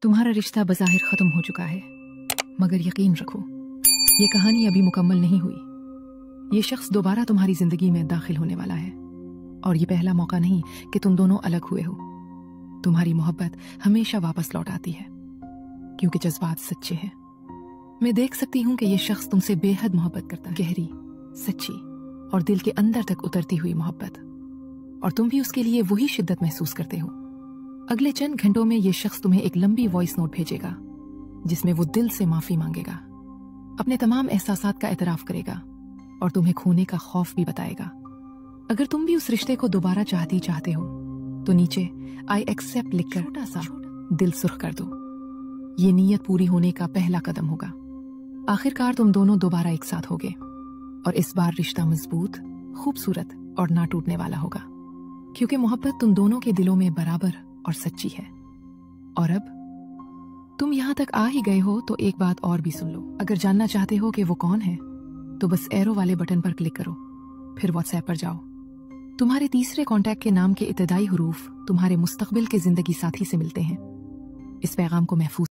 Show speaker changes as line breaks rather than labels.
तुम्हारा रिश्ता बज़ाहिर खत्म हो चुका है, मगर यकीन रखो ये कहानी अभी मुकम्मल नहीं हुई। ये शख्स दोबारा तुम्हारी जिंदगी में दाखिल होने वाला है और ये पहला मौका नहीं कि तुम दोनों अलग हुए हो। तुम्हारी मोहब्बत हमेशा वापस लौट आती है क्योंकि जज्बात सच्चे हैं। मैं देख सकती हूँ कि ये शख्स तुमसे बेहद मोहब्बत करता है, गहरी, सच्ची और दिल के अंदर तक उतरती हुई मोहब्बत, और तुम भी उसके लिए वही शिद्दत महसूस करते हो। अगले चंद घंटों में ये शख्स तुम्हें एक लंबी वॉइस नोट भेजेगा जिसमें वो दिल से माफी मांगेगा, अपने तमाम एहसासात का एतराफ करेगा और तुम्हें खोने का खौफ भी बताएगा। अगर तुम भी उस रिश्ते को दोबारा चाहते हो तो नीचे आई एक्सेप्ट लिखकर छोटा सा दिल सुर्ख कर दो। ये नीयत पूरी होने का पहला कदम होगा। आखिरकार तुम दोनों दोबारा एक साथ होगे और इस बार रिश्ता मजबूत, खूबसूरत और ना टूटने वाला होगा क्योंकि मोहब्बत तुम दोनों के दिलों में बराबर और सच्ची है। और अब तुम यहाँ तक आ ही गए हो तो एक बात और भी सुन लो। अगर जानना चाहते हो कि वो कौन है तो बस एरो वाले बटन पर क्लिक करो, फिर व्हाट्सएप पर जाओ। तुम्हारे तीसरे कांटेक्ट के नाम के इब्तिदाई हुरूफ तुम्हारे मुस्तकबिल के जिंदगी साथी से मिलते हैं। इस पैगाम को महफूज